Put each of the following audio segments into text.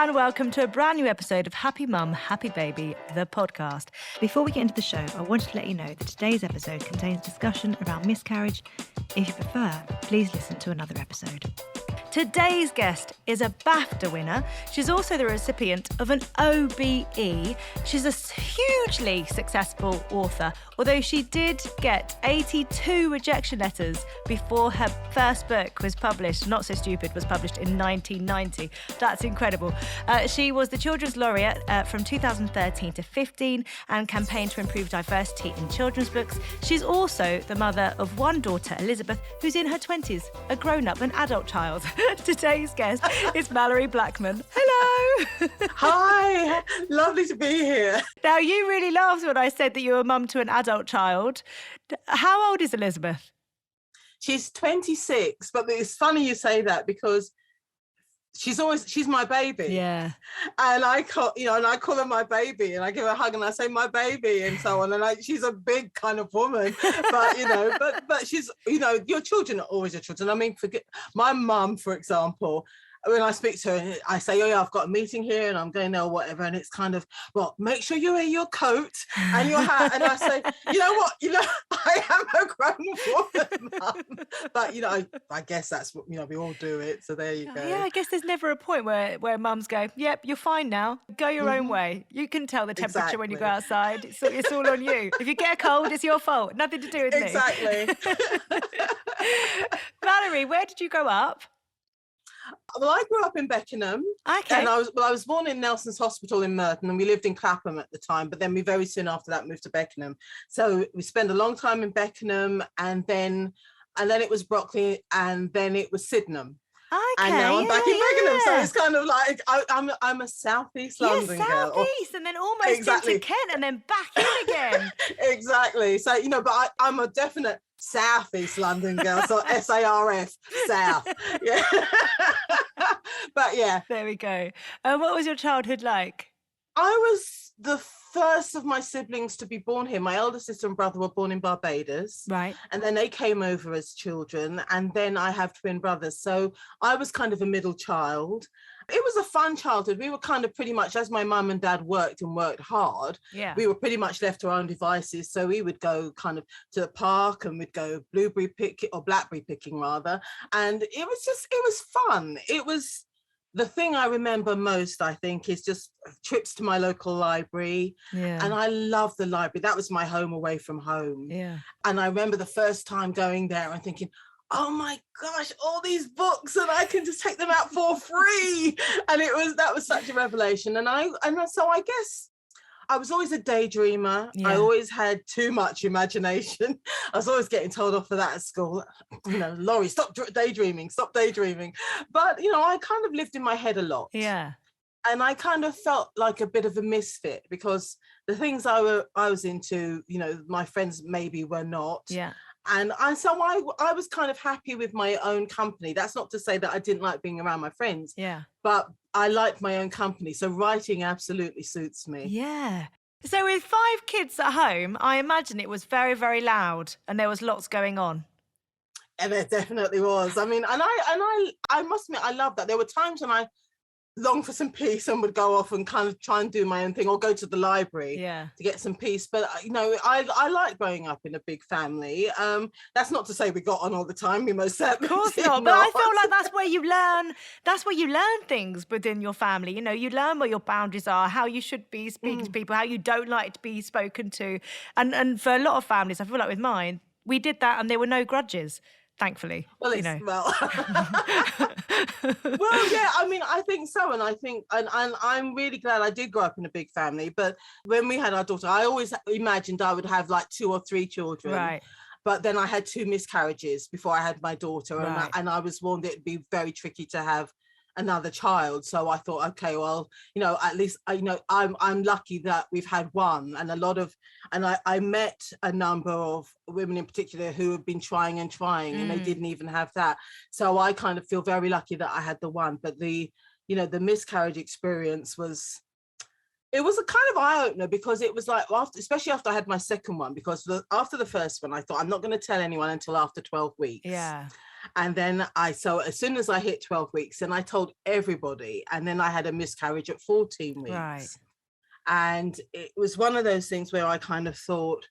and welcome to a brand new episode of Happy Mum, Happy Baby, the podcast. Before we get into the show, I wanted to let you know that today's episode contains discussion around miscarriage. If you prefer, please listen to another episode. Today's guest is a BAFTA winner. She's also the recipient of an OBE. She's a hugely successful author, although she did get 82 rejection letters before her first book was published. Not So Stupid was published in 1990. That's incredible. She was the Children's Laureate from 2013 to 15 and campaigned to improve diversity in children's books. She's also the mother of one daughter, Elizabeth, who's in her 20s, a grown-up, an adult child. Today's guest is Malorie Blackman. Hello. Hi, lovely to be here. Now, you really laughed when I said that you were a mum to an adult child. How old is Elizabeth? She's 26, but it's funny you say that because she's my baby. Yeah. And I call her my baby, and I give her a hug and I say my baby and so on. And she's a big kind of woman, but but she's, your children are always your children. I mean, forget my mum, for example. When I speak to her, I say, oh yeah, I've got a meeting here and I'm going there or whatever. And it's kind of, well, make sure you wear your coat and your hat. And I say, you know what, I am a grown woman, Mum. But, I guess that's what, we all do it. So there you go. Yeah, I guess there's never a point where mums go, yep, you're fine now. Go your own way. You can tell the temperature when you go outside. It's all on you. If you get a cold, it's your fault. Nothing to do with me. Exactly. Malorie, where did you grow up? Well, I grew up in Beckenham. Okay. And I was born in Nelson's Hospital in Merton, and we lived in Clapham at the time, but then we very soon after that moved to Beckenham. So we spent a long time in Beckenham, and then it was Brockley, and then it was Sydenham. Okay, and now I'm back in Beckenham, so it's kind of like I'm a Southeast London girl. Southeast, and then almost into Kent, and then back in again. Exactly. So but I'm a definite Southeast London girl, so SARF, South. Yeah. But yeah. There we go. What was your childhood like? I was the first of my siblings to be born here. My elder sister and brother were born in Barbados. Right. And then they came over as children. And then I have twin brothers. So I was kind of a middle child. It was a fun childhood. We were kind of pretty much, as my mum and dad worked hard, we were pretty much left to our own devices. So we would go kind of to the park and we'd go blueberry picking, or blackberry picking rather. And it was fun. It was, the thing I remember most, I think, is just trips to my local library. Yeah. And I love the library. That was my home away from home. Yeah. And I remember the first time going there and thinking, oh my gosh, all these books, and I can just take them out for free. And that was such a revelation. So I guess I was always a daydreamer. Yeah. I always had too much imagination. I was always getting told off for that at school. Laurie, stop daydreaming. But, I kind of lived in my head a lot. Yeah. And I kind of felt like a bit of a misfit because the things I was into, my friends maybe were not. Yeah. And so I was kind of happy with my own company. That's not to say that I didn't like being around my friends. Yeah. But I like my own company. So writing absolutely suits me. Yeah. So with 5 kids at home, I imagine it was very, very loud and there was lots going on. And there definitely was. I mean, and I must admit, I love that. There were times when I longed for some peace and would go off and kind of try and do my own thing or go to the library to get some peace. But, I like growing up in a big family. That's not to say we got on all the time. We most certainly Of course not. But I feel like that's where you learn things within your family. You learn what your boundaries are, how you should be speaking to people, how you don't like to be spoken to. And for a lot of families, I feel like with mine, we did that and there were no grudges. Thankfully, well, well, yeah. I mean, I think so, and I think, and I'm really glad I did grow up in a big family. But when we had our daughter, I always imagined I would have like 2 or 3 children. Right. But then I had 2 miscarriages before I had my daughter, Right. and I was warned it'd be very tricky to have another child. So I thought, okay, well, at least I'm lucky that we've had one, and I met a number of women in particular who have been trying and they didn't even have that. So I kind of feel very lucky that I had the one. But the miscarriage experience was it was a kind of eye-opener, because it was like, especially after I had my second one, because after the first one, I thought, I'm not going to tell anyone until after 12 weeks. Yeah. And then so as soon as I hit 12 weeks, then I told everybody. And then I had a miscarriage at 14 weeks. Right. And it was one of those things where I kind of thought,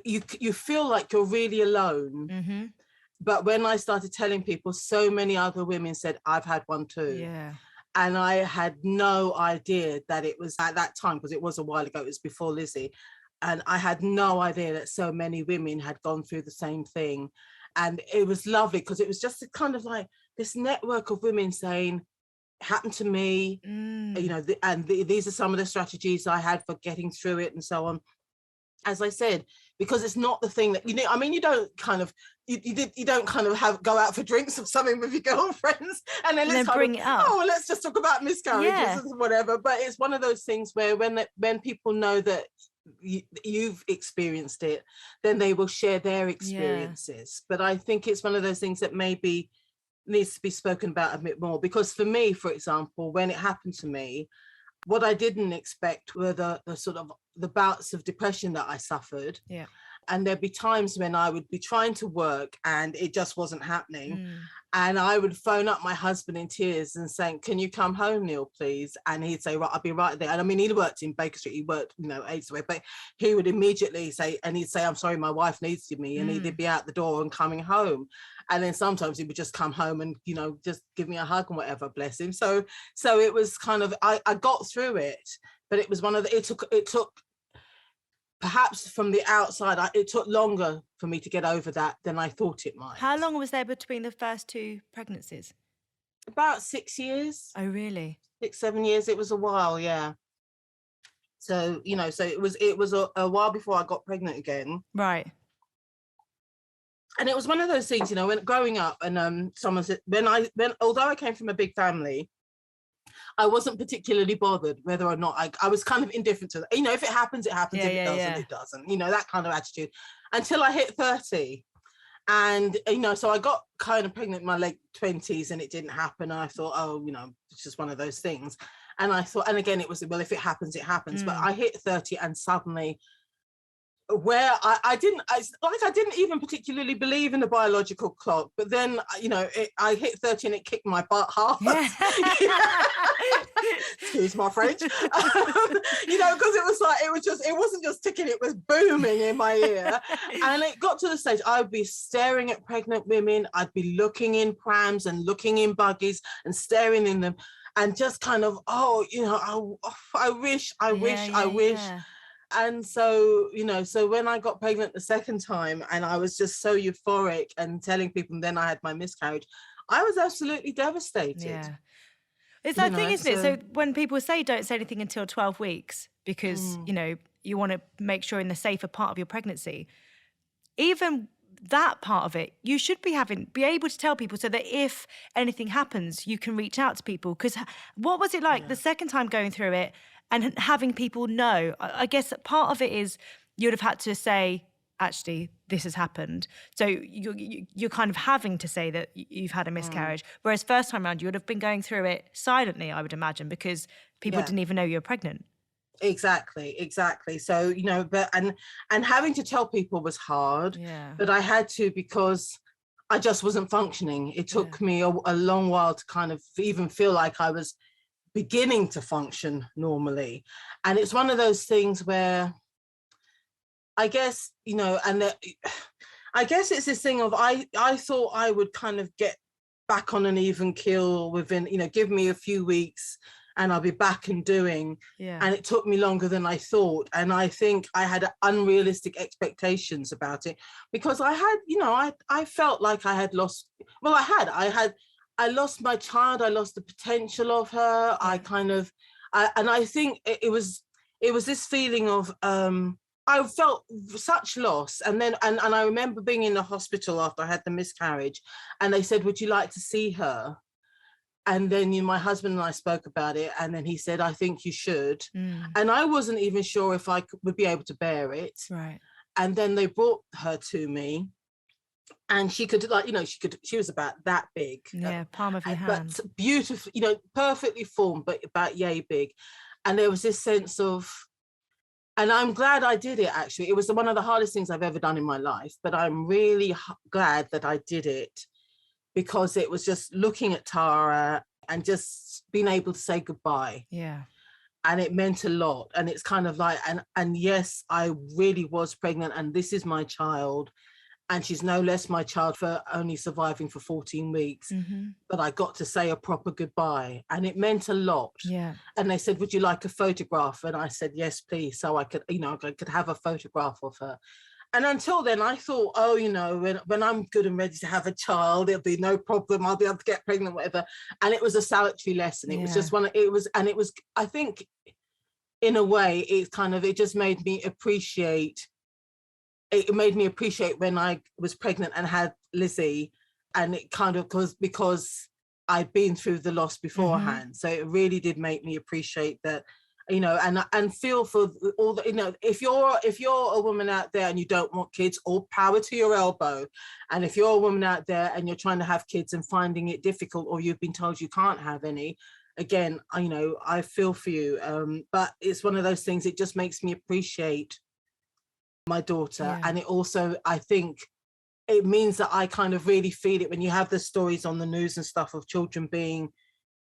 you feel like you're really alone. Mm-hmm. But when I started telling people, so many other women said, I've had one too. Yeah. And I had no idea that it was at that time, because it was a while ago, it was before Lizzie. And I had no idea that so many women had gone through the same thing. And it was lovely, because it was just kind of like this network of women saying, happened to me, you know, these are some of the strategies I had for getting through it and so on. As I said, because it's not the thing that, you know, I mean, you don't kind of, you don't kind of go out for drinks or something with your girlfriends and then let's bring it up. Oh, let's just talk about miscarriages or whatever. But it's one of those things where when people know that you've experienced it, then they will share their experiences. But I think it's one of those things that maybe needs to be spoken about a bit more, because for me, for example, when it happened to me, what I didn't expect were the sort of the bouts of depression that I suffered. Yeah. And there'd be times when I would be trying to work and it just wasn't happening. And I would phone up my husband in tears and saying, can you come home, Neil, please? And he'd say, right, I'll be right there. And I mean, he worked in Baker Street, he worked, you know, ages away, but he would immediately say, and he'd say, I'm sorry, my wife needs me. And he'd be out the door and coming home. And then sometimes he would just come home and, you know, just give me a hug and whatever, bless him. So it was kind of, I got through it, but it was one of the, it took perhaps from the outside, it took longer for me to get over that than I thought it might. How long was there between the first two pregnancies? About 6 years. Oh, really? 6, 7 years. It was a while, yeah. So, you know, so it was a while before I got pregnant again. Right. And it was one of those things, you know, when growing up, and someone said, although I came from a big family, I wasn't particularly bothered whether or not I was kind of indifferent to that. You know, if it happens, it happens. If it doesn't, it doesn't. You know, that kind of attitude. Until I hit 30. And, you know, so I got kind of pregnant in my late 20s and it didn't happen. And I thought, oh, you know, it's just one of those things. And I thought, and again, it was, well, if it happens, it happens. But I hit 30 and suddenly, where I didn't even particularly believe in the biological clock, but then, you know, I hit 30 and it kicked my butt hard. Excuse my French. You know, because it wasn't just ticking, it was booming in my ear. And it got to the stage I would be staring at pregnant women, I'd be looking in prams and looking in buggies and staring in them and just kind of, oh, you know, I wish. And so, you know, so when I got pregnant the second time and I was just so euphoric and telling people, and then I had my miscarriage, I was absolutely devastated. Yeah. It's that thing, isn't it? So when people say don't say anything until 12 weeks because, you know, you want to make sure in the safer part of your pregnancy, even that part of it, you should be able to tell people so that if anything happens, you can reach out to people. Because what was it like the second time going through it? And having people know, I guess part of it is you'd have had to say, actually, this has happened. So you're kind of having to say that you've had a miscarriage. Whereas first time around, you would have been going through it silently, I would imagine, because people didn't even know you were pregnant. Exactly. So, you know, but and having to tell people was hard, but I had to, because I just wasn't functioning. It took me a long while to kind of even feel like I was beginning to function normally. And it's one of those things where I guess, you know, and I guess it's this thing of I thought I would kind of get back on an even keel within, you know, give me a few weeks and I'll be back and doing. And it took me longer than I thought. And I think I had unrealistic expectations about it, because I had, you know, I felt like I had lost, well, I lost my child. I lost the potential of her. I think it was this feeling of, I felt such loss. And then, and I remember being in the hospital after I had the miscarriage and they said, would you like to see her? And then, you know, my husband and I spoke about it. And then he said, I think you should. And I wasn't even sure if I would be able to bear it. Right. And then they brought her to me. And she could, like, you know, she was about that big. Yeah, palm of your hand. But beautiful, you know, perfectly formed, but about yay big. And there was this sense of, and I'm glad I did it, actually. It was one of the hardest things I've ever done in my life, but I'm really glad that I did it, because it was just looking at Tara and just being able to say goodbye. Yeah. And it meant a lot. And it's kind of like, and yes, I really was pregnant, and this is my child. And she's no less my child for only surviving for 14 weeks. Mm-hmm. But I got to say a proper goodbye, and it meant a lot. Yeah. And they said, would you like a photograph? And I said, yes, please. So I could, I could have a photograph of her. And until then, I thought, oh, when I'm good and ready to have a child, it'll be no problem. I'll be able to get pregnant, whatever. And it was a salutary lesson. It was just I think in a way, it just made me appreciate. It made me appreciate when I was pregnant and had Lizzie, and it kind of because I'd been through the loss beforehand. So it really did make me appreciate that, and feel for all the, if you're a woman out there and you don't want kids, all power to your elbow. And if you're a woman out there and you're trying to have kids and finding it difficult, or you've been told you can't have any, again, I feel for you. But it's one of those things, it just makes me appreciate my daughter. Yeah. And it also, I think it means that I kind of really feel it when you have the stories on the news and stuff of children being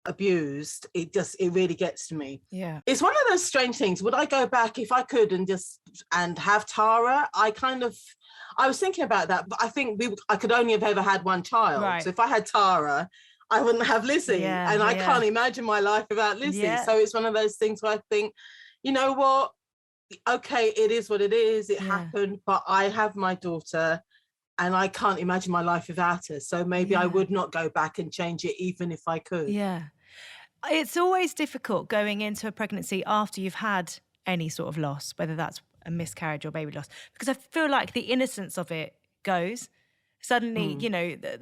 abused. It really gets to me. Yeah, it's one of those strange things. Would I go back if I could and have Tara? I was thinking about that, but I think I could only have ever had one child. Right. So if I had Tara, I wouldn't have Lizzie. And I can't imagine my life without Lizzie. Yeah. So it's one of those things where I think, you know what? Okay, it is what it is. It happened, but I have my daughter, and I can't imagine my life without her. So maybe I would not go back and change it, even if I could. Yeah. It's always difficult going into a pregnancy after you've had any sort of loss, whether that's a miscarriage or baby loss, because I feel like the innocence of it goes. Suddenly,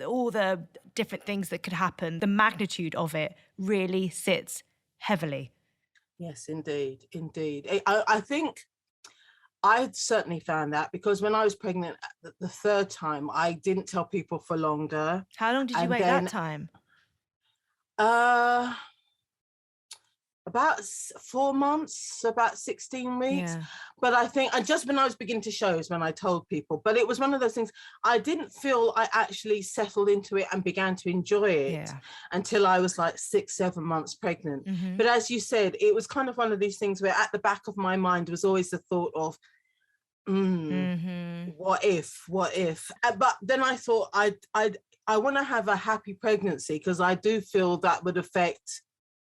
all the different things that could happen, the magnitude of it really sits heavily. Yes, indeed. I think I certainly found that, because when I was pregnant the third time, I didn't tell people for longer. How long did you wait that time? About 4 months, about 16 weeks. Yeah. But I think, and just when I was beginning to show is when I told people. But it was one of those things, I didn't feel I actually settled into it and began to enjoy it until I was like 6-7 months pregnant. Mm-hmm. But as you said, it was kind of one of these things where at the back of my mind was always the thought of, what if? But then I thought, I want to have a happy pregnancy, because I do feel that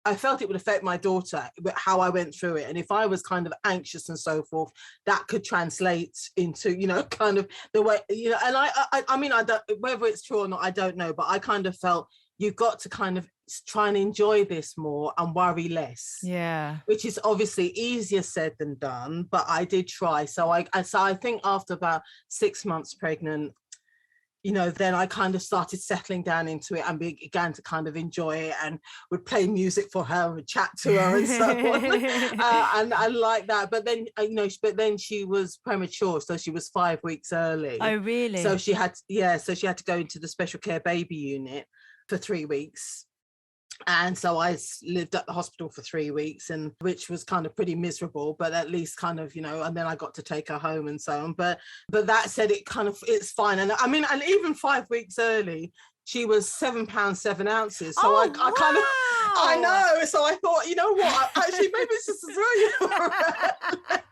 I felt it would affect my daughter, how I went through it. And if I was kind of anxious and so forth, that could translate into, kind of the way, and I mean, I don't, whether it's true or not, I don't know, but I kind of felt you've got to kind of try and enjoy this more and worry less. Yeah. Which is obviously easier said than done, but I did try. So I think after about 6 months pregnant, then I kind of started settling down into it and began to kind of enjoy it, and would play music for her and chat to her and so on. and like that. But then, then she was premature. So she was 5 weeks early. Oh, really? So she had to go into the special care baby unit for 3 weeks. And so I lived at the hospital for 3 weeks, and which was kind of pretty miserable, but at least kind of, and then I got to take her home and so on. But that said, it's fine. And I mean, and even 5 weeks early, she was 7 pounds 7 ounces. So I kind of, I know. So I thought, you know what, actually maybe it's just right.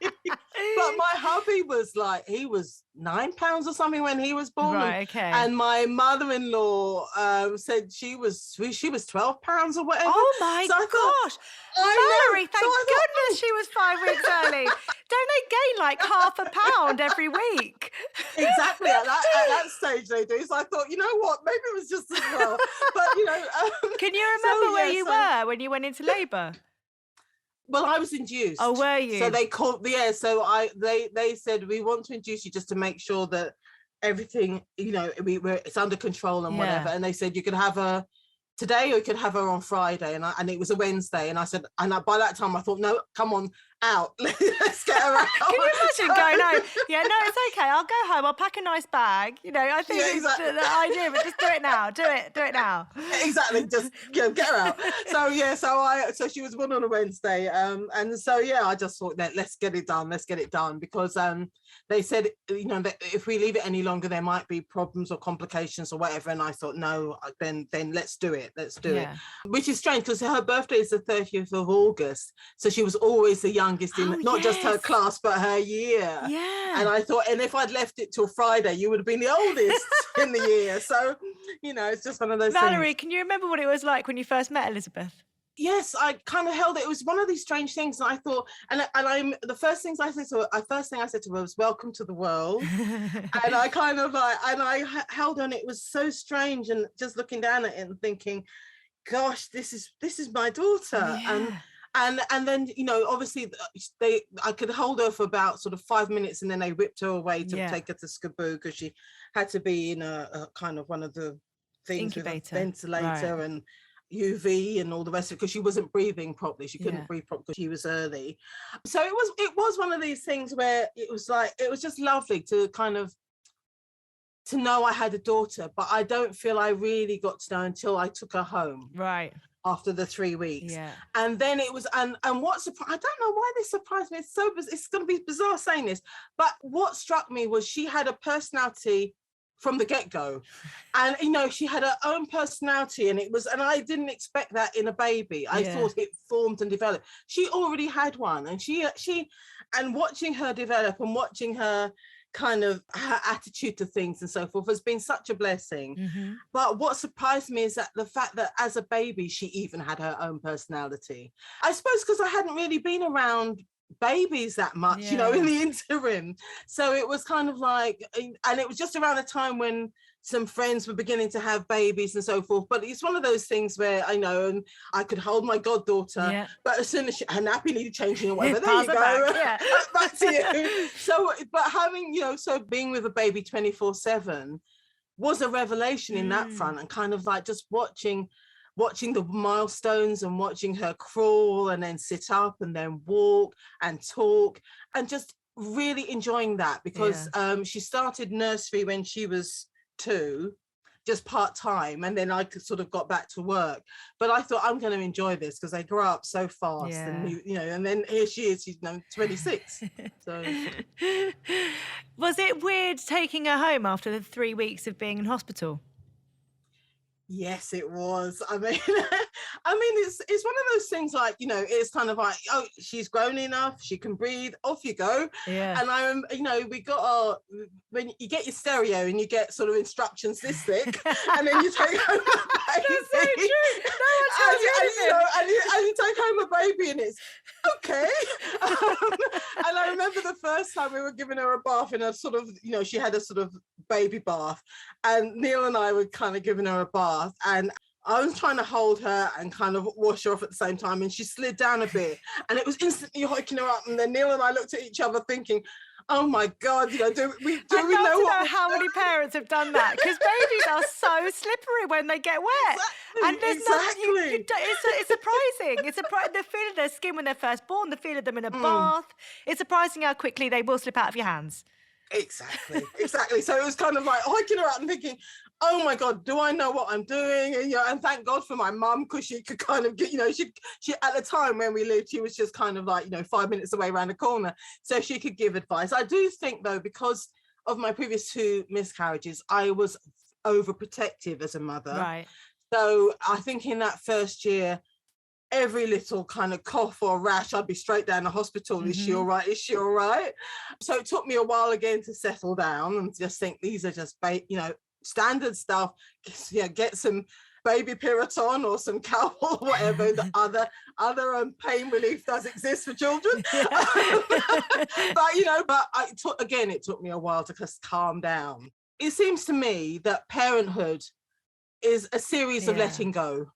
But my hubby was like, he was 9 pounds or something when he was born. Right, okay. And my mother-in-law said she was 12 pounds or whatever. Oh my gosh. Malorie, thank goodness she was 5 weeks early. Don't they gain like half a pound every week? Exactly. At that stage they do. So I thought, you know what, maybe it was just as well. But, Can you remember where you were when you went into labour? Well, I was induced. Oh, were you? So they called, so they said, we want to induce you just to make sure that everything, it's under control and whatever. And they said you could have her today or you could have her on Friday. And it was a Wednesday. And I said, by that time I thought, no, come on, out. Let's get her out. Can you imagine going home? Yeah, no, it's okay. I'll go home. I'll pack a nice bag. You know, I think it's the idea, but just do it now. Do it now. Exactly. Just get her out. So she was born on a Wednesday. And so I just thought that let's get it done because they said, you know, that if we leave it any longer, there might be problems or complications or whatever. And I thought, no, then let's do it. Which is strange because her birthday is the 30th of August. So she was always the youngest in not just her class, but her year. Yeah. And I thought, and if I'd left it till Friday, you would have been the oldest in the year. So, you know, it's just one of those Malorie, things. can you remember what it was like when you first met Elizabeth? Yes, I kind of held it. It was one of these strange things. And I thought, the first thing I said to her was, welcome to the world. And I kind of I held on. It was so strange. And just looking down at it and thinking, gosh, this is my daughter. Yeah. And then, you know, obviously I could hold her for about sort of 5 minutes and then they whipped her away to take her to Skaboo because she had to be in a kind of one of the things incubator, with a ventilator and UV and all the rest of it because she wasn't breathing properly. She couldn't breathe properly because she was early. So it was one of these things where it was just lovely to kind of to know I had a daughter, but I don't feel I really got to know until I took her home. Right. After the 3 weeks. Yeah. And then it was, and what surprised, I don't know why this surprised me. It's going to be bizarre saying this, but what struck me was she had a personality from the get-go. And, you know, she had her own personality and I didn't expect that in a baby. I thought it formed and developed. She already had one and and watching her develop and watching her kind of her attitude to things and so forth has been such a blessing. Mm-hmm. But what surprised me is that the fact that as a baby she even had her own personality. I suppose because I hadn't really been around babies that much, you know, in the interim. So it was kind of like, and it was just around the time when some friends were beginning to have babies and so forth. But it's one of those things where I know, and I could hold my goddaughter, but as soon as her nappy needed changing or whatever, there you go, back to you. So, but having, you know, so being with a baby 24/7 was a revelation in that front, and kind of like just watching the milestones and watching her crawl and then sit up and then walk and talk and just really enjoying that because she started nursery when she was 2, just part-time, and then I sort of got back to work. But I thought I'm going to enjoy this because they grow up so fast and you know, and then here she is, she's 26. So was it weird taking her home after the 3 weeks of being in hospital? Yes, it was. I mean, it's one of those things like, you know, it's kind of like, oh, she's grown enough, she can breathe, off you go. Yeah. And you know, we got when you get your stereo and you get sort of instructions this thick, and then you take home a baby. That's so true. No one tells you anything. And you take home a baby and it's okay. And I remember the first time we were giving her a bath in a sort of, you know, she had a sort of baby bath, and Neil and I were kind of giving her a bath, and I was trying to hold her and kind of wash her off at the same time, and she slid down a bit and it was instantly hiking her up, and then Neil and I looked at each other thinking, oh my God, you know, do we know how many parents have done that, because babies are so slippery when they get wet. Exactly, and there's it's surprising. It's the feel of their skin when they're first born, the feel of them in a bath. It's surprising how quickly they will slip out of your hands. Exactly. So it was kind of like hiking her up and thinking, oh my God, do I know what I'm doing? And, you know, and thank God for my mum, because she could kind of get, you know, she at the time when we lived, she was just kind of like, you know, 5 minutes away around the corner, so she could give advice. I do think though, because of my previous 2 miscarriages, I was overprotective as a mother. Right. So I think in that first year, every little kind of cough or rash, I'd be straight down the hospital. Is she all right? Is she all right? So it took me a while again to settle down and just think these are just, you know, standard stuff. You know, get some baby Piriton or some Calpol or whatever. The other pain relief does exist for children. But, you know, it took me a while to just calm down. It seems to me that parenthood is a series of letting go.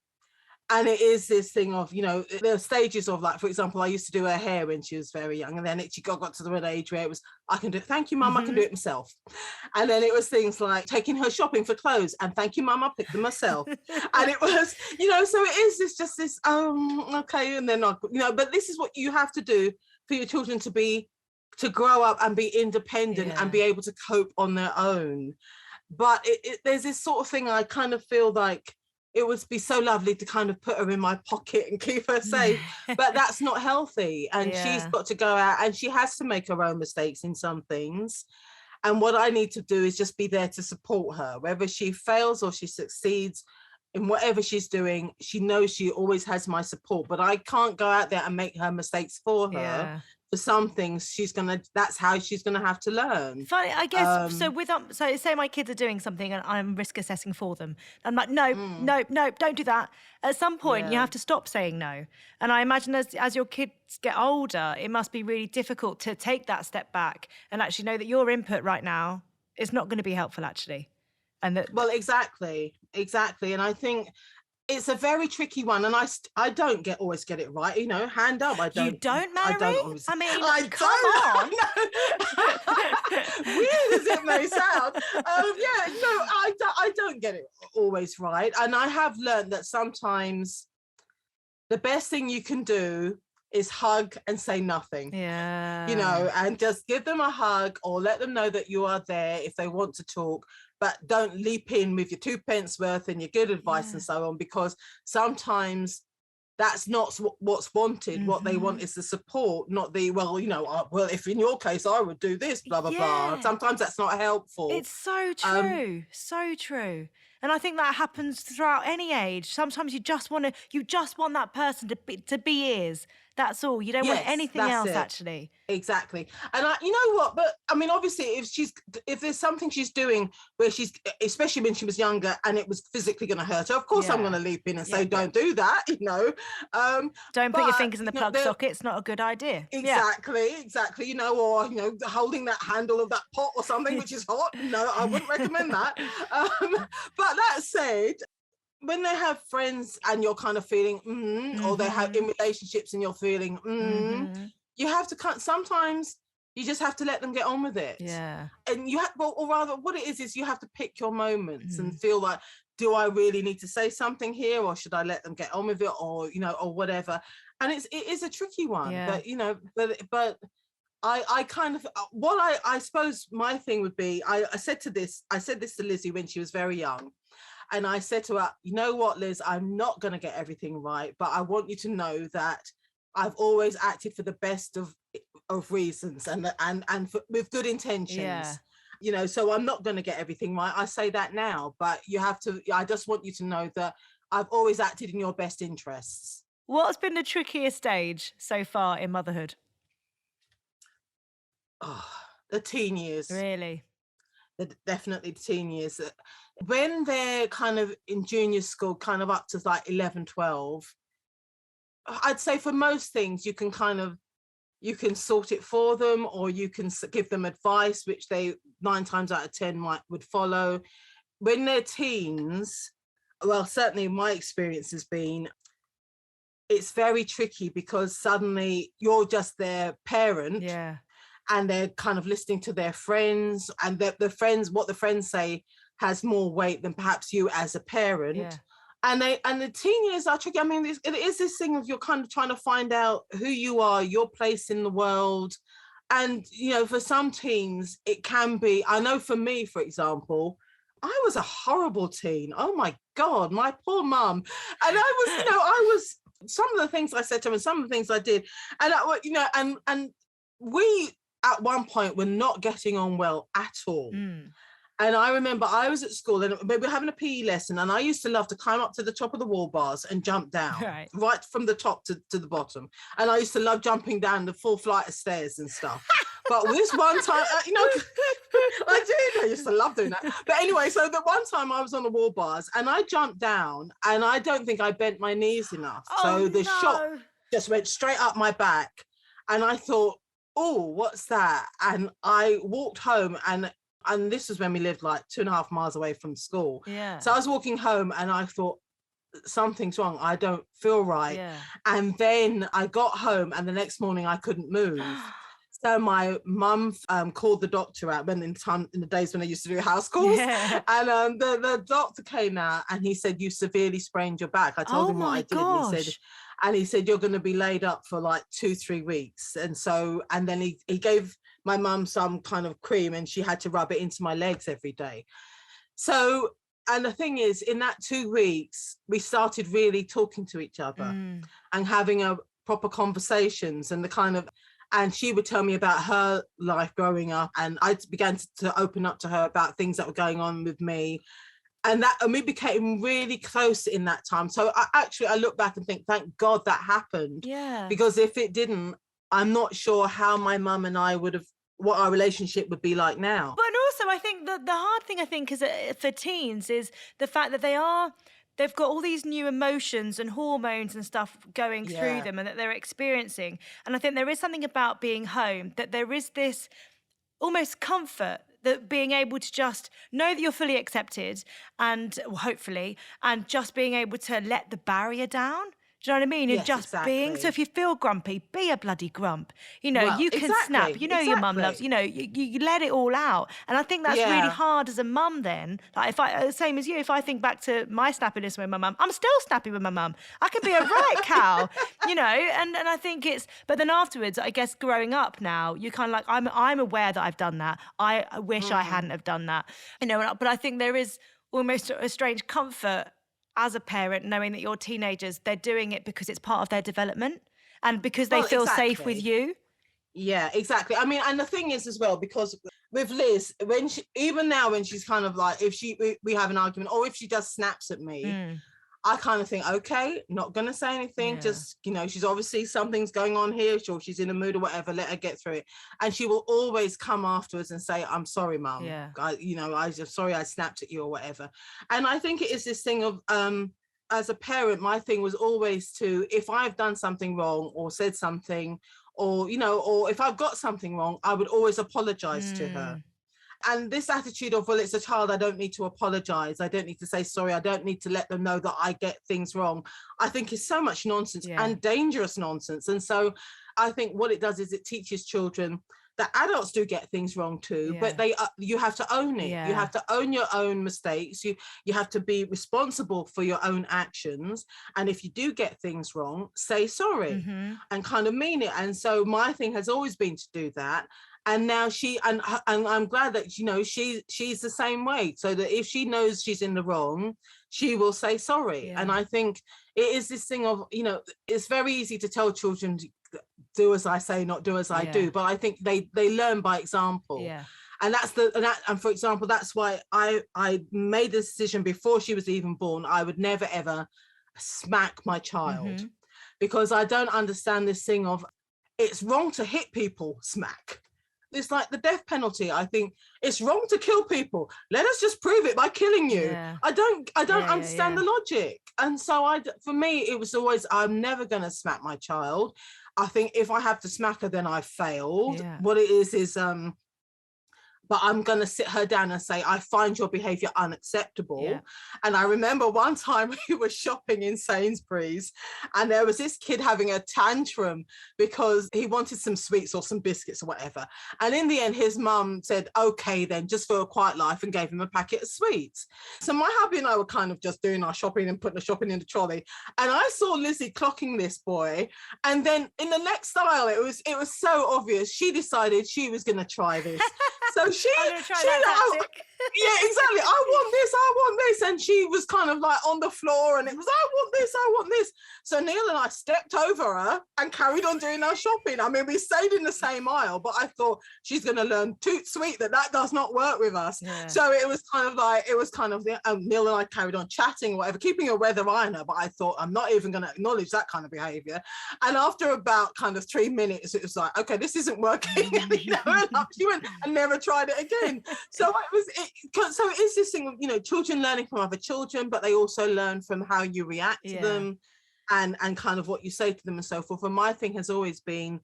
And it is this thing of, there are stages of, like, for example, I used to do her hair when she was very young. And then she got to the age where it was, I can do it. Thank you, Mum. I can do it myself. And then it was things like taking her shopping for clothes. And thank you, Mum. I picked them myself. And it was, so it is just this, okay. And then, but this is what you have to do for your children to grow up and be independent and be able to cope on their own. But there's this sort of thing, I kind of feel like, it would be so lovely to kind of put her in my pocket and keep her safe, but that's not healthy. And she's got to go out and she has to make her own mistakes in some things. And what I need to do is just be there to support her, whether she fails or she succeeds in whatever she's doing. She knows she always has my support, but I can't go out there and make her mistakes for her. Yeah. For some things, that's how she's gonna have to learn. Funny, I guess. So say my kids are doing something and I'm risk assessing for them. I'm like, no, don't do that. At some point, you have to stop saying no. And I imagine as your kids get older, it must be really difficult to take that step back and actually know that your input right now is not going to be helpful, actually. And that. Well, exactly. And I think it's a very tricky one, and I don't always get it right. Hand up, I don't. You don't, Malorie? I don't always. Come on. Weird as it may sound, I don't get it always right, and I have learned that sometimes the best thing you can do is hug and say nothing. Yeah. And just give them a hug or let them know that you are there if they want to talk. But don't leap in with your 2 pence worth and your good advice and so on, because sometimes that's not what's wanted. What they want is the support, not the, well, if in your case I would do this, blah, blah, blah. Sometimes that's not helpful. It's so true. So true. And I think that happens throughout any age. Sometimes you just want that person to be ears. That's all. You don't want anything else, actually. Exactly. And you know what? But I mean, obviously, if there's something she's doing where she's, especially when she was younger, and it was physically going to hurt her, of course I'm going to leap in and say, don't do that. Don't put your fingers in the plug socket. It's not a good idea. Exactly. Or holding that handle of that pot or something which is hot. No, I wouldn't recommend that. But that said, when they have friends and you're kind of feeling or they have in relationships and you're feeling you have to sometimes you just have to let them get on with it. And you have, or rather what it is you have to pick your moments and feel like, do I really need to say something here, or should I let them get on with it, or or whatever. And it is a tricky one. But I kind of, what I suppose my thing would be, I said this to Lizzie when she was very young. And I said to her, you know what, Liz, I'm not going to get everything right, but I want you to know that I've always acted for the best of reasons and with good intentions. So I'm not going to get everything right. I say that now, but I just want you to know that I've always acted in your best interests. What's been the trickiest stage so far in motherhood? Oh, the teen years. Really? Definitely the teen years. When they're kind of in junior school, kind of up to like 11, 12, I'd say for most things you can sort it for them, or you can give them advice, which they 9 times out of 10 would follow. When they're teens, well, certainly my experience has been, it's very tricky because suddenly you're just their parent. And they're kind of listening to their friends, and what the friends say has more weight than perhaps you as a parent. And the teen years are tricky. I mean, it is this thing of you're kind of trying to find out who you are, your place in the world. And, for some teens, it can be, I know for me, for example, I was a horrible teen. Oh my God, my poor mum. And I was, some of the things I said to her and some of the things I did. And, and we, at one point, were not getting on well at all. And I remember I was at school and we were having a PE lesson, and I used to love to climb up to the top of the wall bars and jump down, right from the top to the bottom. And I used to love jumping down the full flight of stairs and stuff. But this one time, I used to love doing that. But anyway, so the one time I was on the wall bars and I jumped down, and I don't think I bent my knees enough. So the shot just went straight up my back. And I thought, oh, what's that? And I walked home, and this was when we lived like 2.5 miles away from school. So I was walking home and I thought, something's wrong. I don't feel right. Yeah. And then I got home and the next morning I couldn't move. So my mum called the doctor out when in the days when I used to do house calls. Yeah. And the doctor came out and he said, you severely sprained your back. I told him what I did. And he said, you're going to be laid up for like 2-3 weeks. And then he gave my mum some kind of cream and she had to rub it into my legs every day. So, and the thing is, in that 2 weeks, we started really talking to each other and having a proper conversations and she would tell me about her life growing up, and I began to open up to her about things that were going on with me. And we became really close in that time. So I look back and think, thank God that happened. Yeah. Because if it didn't, I'm not sure how my mum and I what our relationship would be like now. But also, I think the hard thing, I think, is for teens is the fact that they've got all these new emotions and hormones and stuff going through them and that they're experiencing. And I think there is something about being home, that there is this almost comfort, that being able to just know that you're fully accepted and hopefully, and just being able to let the barrier down. Do you know what I mean? Yes, and just exactly. being, so if you feel grumpy, be a bloody grump. You know, you can snap. You know, your mum loves, you know, you let it all out. And I think that's really hard as a mum then. Like same as you, if I think back to my snappiness with my mum, I'm still snappy with my mum. I can be a right cow, you know, and I think but then afterwards, I guess growing up now, you're kind of like, I'm aware that I've done that. I wish I hadn't have done that, you know, but I think there is almost a strange comfort as a parent, knowing that your teenagers, they're doing it because it's part of their development and because they feel safe with you. Yeah, exactly. I mean, and the thing is as well, because with Liz, even now when she's kind of like, if we have an argument or if she just snaps at me, I kind of think, okay, not going to say anything. Just, you know, she's obviously something's going on here. Sure, she's in a mood or whatever. Let her get through it. And she will always come afterwards and say, I'm sorry, Mum. Yeah. I'm just sorry I snapped at you or whatever. And I think it is this thing of, as a parent, my thing was always if I've done something wrong or said something or, you know, or if I've got something wrong, I would always apologize to her. And this attitude of, well, it's a child, I don't need to apologize. I don't need to say sorry. I don't need to let them know that I get things wrong. I think is so much nonsense and dangerous nonsense. And so I think what it does is it teaches children that adults do get things wrong too, but you have to own it. You have to own your own mistakes. You have to be responsible for your own actions. And if you do get things wrong, say sorry and kind of mean it. And so my thing has always been to do that. And now and I'm glad that, you know, she's the same way, so that if she knows she's in the wrong, she will say sorry. And I think it is this thing of, you know, it's very easy to tell children to do as I say, not do as I do, but I think they learn by example. And and for example, that's why I made the decision before she was even born. I would never ever smack my child because I don't understand this thing of it's wrong to hit people. Smack. It's like the death penalty. I think it's wrong to kill people. Let us just prove it by killing you. I don't understand the logic. And so for me, it was always, I'm never going to smack my child. I think if I have to smack her, then I failed. What it is, but I'm going to sit her down and say, I find your behavior unacceptable. And I remember one time we were shopping in Sainsbury's and there was this kid having a tantrum because he wanted some sweets or some biscuits or whatever. And in the end, his mum said, okay, then just for a quiet life, and gave him a packet of sweets. So my hubby and I were kind of just doing our shopping and putting the shopping in the trolley. And I saw Lizzie clocking this boy. And then in the next aisle, it was so obvious. She decided she was going to try this. So I'm gonna try that tactic. Yeah, exactly. I want this. And she was kind of like on the floor and it was, I want this. So Neil and I stepped over her and carried on doing our shopping. I mean, we stayed in the same aisle, but I thought she's going to learn toot sweet that does not work with us. So it was kind of Neil and I carried on chatting or whatever, keeping a weather eye on her, but I thought I'm not even going to acknowledge that kind of behavior. And after about kind of 3 minutes, it was like, okay, this isn't working. You know, and she went and never tried it again. So so it is this thing of, you know, children learning from other children, but they also learn from how you react to them and kind of what you say to them and so forth. And my thing has always been,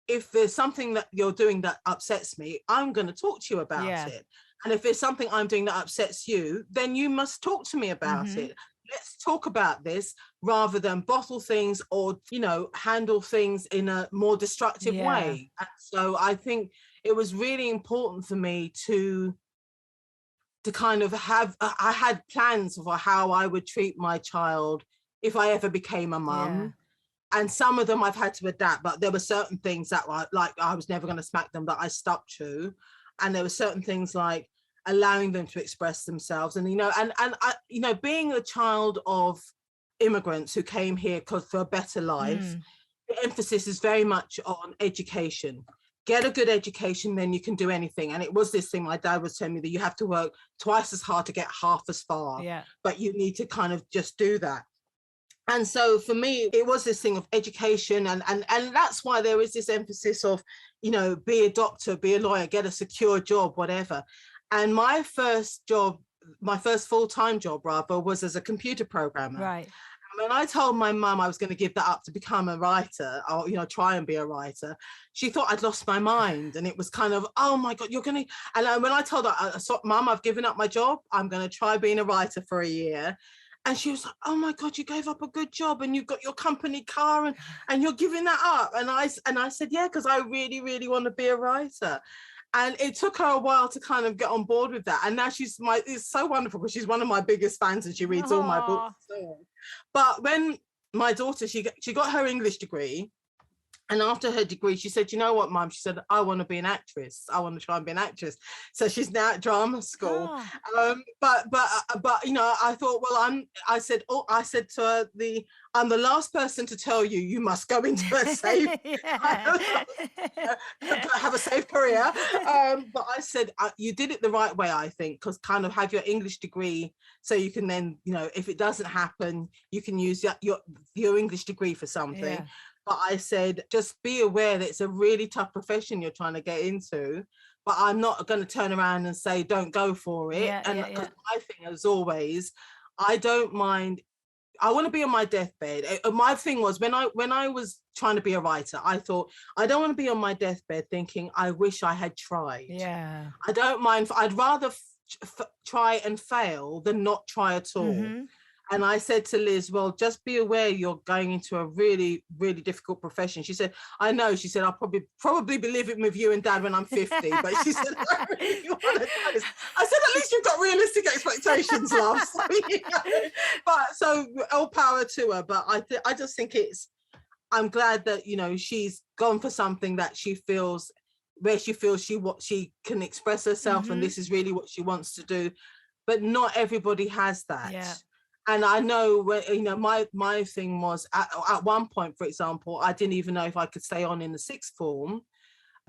if there's something that you're doing that upsets me, I'm going to talk to you about it. And if there's something I'm doing that upsets you, then you must talk to me about it. let's talk about this rather than bottle things or, handle things in a more destructive way. And so I think it was really important for me to kind of have, I had plans for how I would treat my child if I ever became a mum. And some of them I've had to adapt, but there were certain things that were like, I was never going to smack them, that I stuck to. And there were certain things like allowing them to express themselves. And, I, being a child of immigrants who came here for a better life, the emphasis is very much on education. Get a good education, then you can do anything. And it was this thing my dad was telling me, that you have to work twice as hard to get half as far, but you need to kind of just do that. And so for me, it was this thing of education. And that's why there is this emphasis of, be a doctor, be a lawyer, get a secure job, whatever. And my first full-time job rather, was as a computer programmer. Right. When I told my mum I was going to give that up to become a writer, or try and be a writer, she thought I'd lost my mind. And it was kind of, oh my God, you're going to. And when I told her, Mum, I've given up my job, I'm going to try being a writer for a year. And she was like, oh my God, you gave up a good job and you've got your company car and you're giving that up. And I said, yeah, because I really, really want to be a writer. And it took her a while to kind of get on board with that. And now it's so wonderful because she's one of my biggest fans and she reads all my books. But when my daughter, she got her English degree. And after her degree, she said, you know what, Mum? She said, I want to be an actress. I want to try and be an actress. So she's now at drama school. But I thought, well, I said to her, I'm the last person to tell you must go into a safe, have a safe career. But I said, you did it the right way, I think, because kind of have your English degree so you can then, if it doesn't happen, you can use your English degree for something. Yeah. But I said, just be aware that it's a really tough profession you're trying to get into. But I'm not going to turn around and say, don't go for it. My thing, as always, I don't mind. I want to be on my deathbed. My thing was when I was trying to be a writer, I thought, I don't want to be on my deathbed thinking, I wish I had tried. Yeah. I don't mind. I'd rather try and fail than not try at all. Mm-hmm. And I said to Liz, well, just be aware you're going into a really, really difficult profession. She said, I know. She said, I'll probably be living with you and Dad when I'm 50. But she said, I really want to do this. I said, at least you've got realistic expectations, love. But so all power to her. But I just think I'm glad that, she's gone for something that she feels, where she feels she can express herself. Mm-hmm. And this is really what she wants to do. But not everybody has that. Yeah. And I know, my thing was at one point, for example, I didn't even know if I could stay on in the sixth form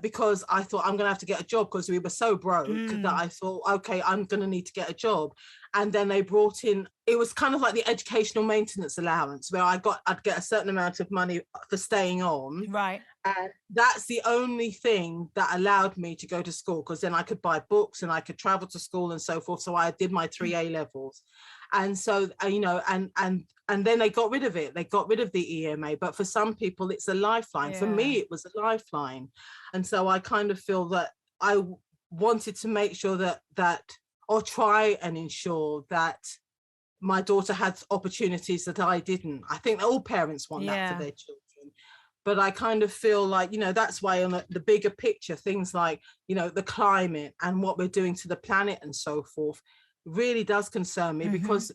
because I thought I'm going to have to get a job because we were so broke that I thought, okay, I'm going to need to get a job. And then they brought in, it was kind of like the educational maintenance allowance where I'd get a certain amount of money for staying on. Right. And that's the only thing that allowed me to go to school because then I could buy books and I could travel to school and so forth. So I did my 3 A levels. And so, and then they got rid of it. They got rid of the EMA. But for some people, it's a lifeline. Yeah. For me, it was a lifeline. And so I kind of feel that I wanted to make sure that or try and ensure that my daughter had opportunities that I didn't. I think all parents want that for their children. But I kind of feel like, that's why on the bigger picture, things like, the climate and what we're doing to the planet and so forth, really does concern me because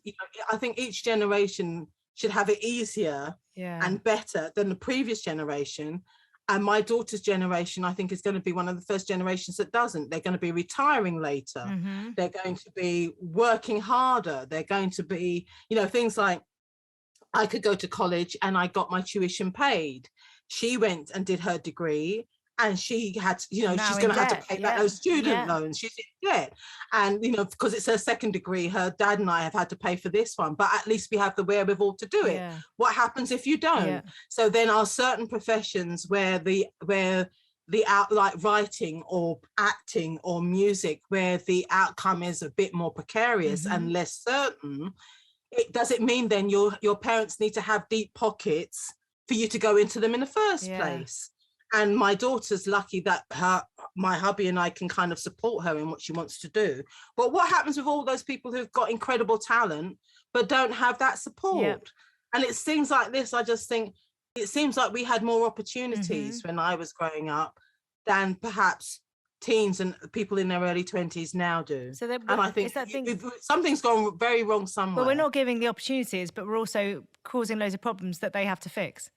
I think each generation should have it easier and better than the previous generation. And my daughter's generation, I think, is going to be one of the first generations that doesn't. They're going to be retiring later. Mm-hmm. They're going to be working harder. They're going to be, things like I could go to college and I got my tuition paid. She went and did her degree. And she had, she's going to have to pay back those student loans. She's in debt. And, because it's her second degree, her dad and I have had to pay for this one, but at least we have the wherewithal to do it. Yeah. What happens if you don't? Yeah. So then are certain professions where the like writing or acting or music, where the outcome is a bit more precarious and less certain, does it mean then your parents need to have deep pockets for you to go into them in the first place? And my daughter's lucky that my hubby and I can kind of support her in what she wants to do. But what happens with all those people who've got incredible talent, but don't have that support. Yep. And it's things like this, I just think it seems like we had more opportunities when I was growing up than perhaps teens and people in their early 20s now do. So and I think something's gone very wrong somewhere. Well, we're not giving the opportunities, but we're also causing loads of problems that they have to fix.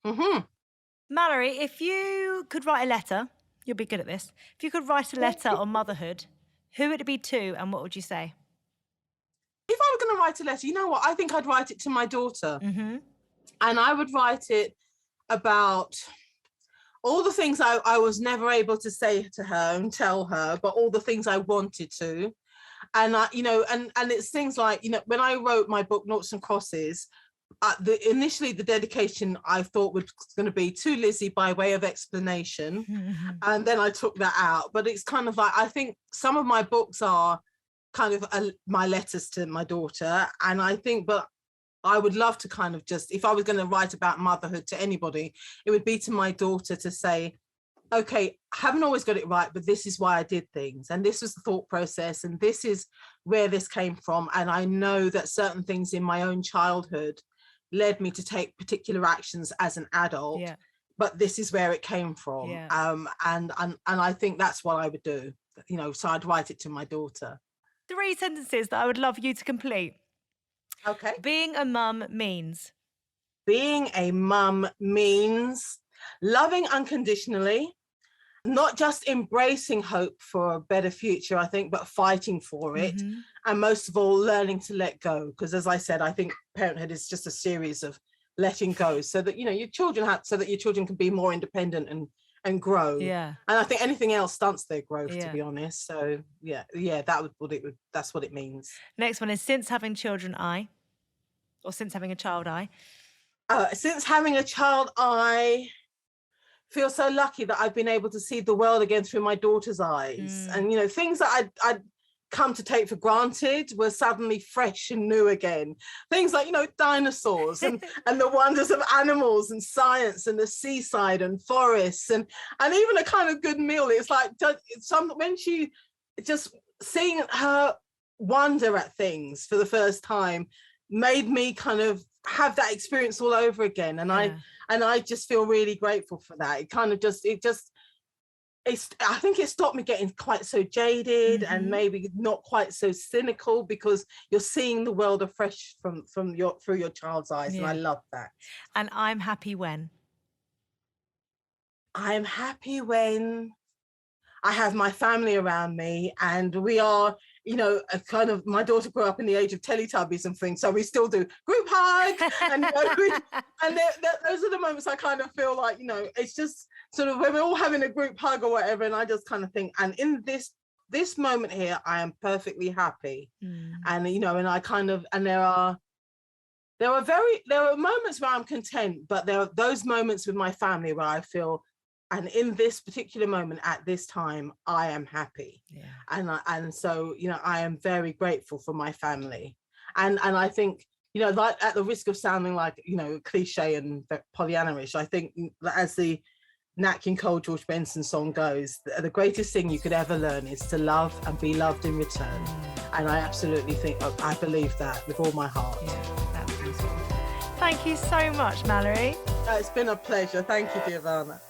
Malorie, if you could write a letter, you'll be good at this. If you could write a letter on motherhood, who would it be to and what would you say? If I were going to write a letter, you know what? I think I'd write it to my daughter. And I would write it about all the things I was never able to say to her and tell her, but all the things I wanted to. And, and it's things like, when I wrote my book, Noughts and Crosses, initially the dedication I thought was going to be to Lizzie by way of explanation. And then I took that out. But it's kind of like, I think some of my books are kind of my letters to my daughter. And I think, but I would love to kind of just, if I was going to write about motherhood to anybody, it would be to my daughter to say, okay, I haven't always got it right, but this is why I did things. And this was the thought process. And this is where this came from. And I know that certain things in my own childhood led me to take particular actions as an adult, but this is where it came from. And I think that's what I would do, so I'd write it to my daughter. 3 sentences that I would love you to complete. Okay. Being a mum means? Being a mum means loving unconditionally, not just embracing hope for a better future, I think, but fighting for it. And most of all, learning to let go. Because as I said, I think parenthood is just a series of letting go so that, your children can be more independent and grow. And I think anything else stunts their growth, to be honest. So that's what it means. Next one is since having children, since having a child, since having a child, I feel so lucky that I've been able to see the world again through my daughter's eyes. And, things that I'd come to take for granted were suddenly fresh and new again. Things like, dinosaurs and the wonders of animals and science and the seaside and forests and even a kind of good meal. It's like when she just seeing her wonder at things for the first time made me kind of have that experience all over again. And I just feel really grateful for that. I think it stopped me getting quite so jaded and maybe not quite so cynical, because you're seeing the world afresh through your child's eyes. And I love that. And I'm happy when? I'm happy when I have my family around me and we are, my daughter grew up in the age of Teletubbies and things, so we still do group hug, and those are the moments I kind of feel like, it's just sort of when we're all having a group hug or whatever, and I just kind of think, and in this moment here, I am perfectly happy, and and I kind of, and there are moments where I'm content, but there are those moments with my family where I feel. And in this particular moment at this time, I am happy. And so, I am very grateful for my family. And I think, like at the risk of sounding like, cliche and Pollyanna-ish, I think as the Nat King Cole George Benson song goes, the greatest thing you could ever learn is to love and be loved in return. And I absolutely think, I believe that with all my heart. That's beautiful. Thank you so much, Malorie. It's been a pleasure. Thank you, Giovanna.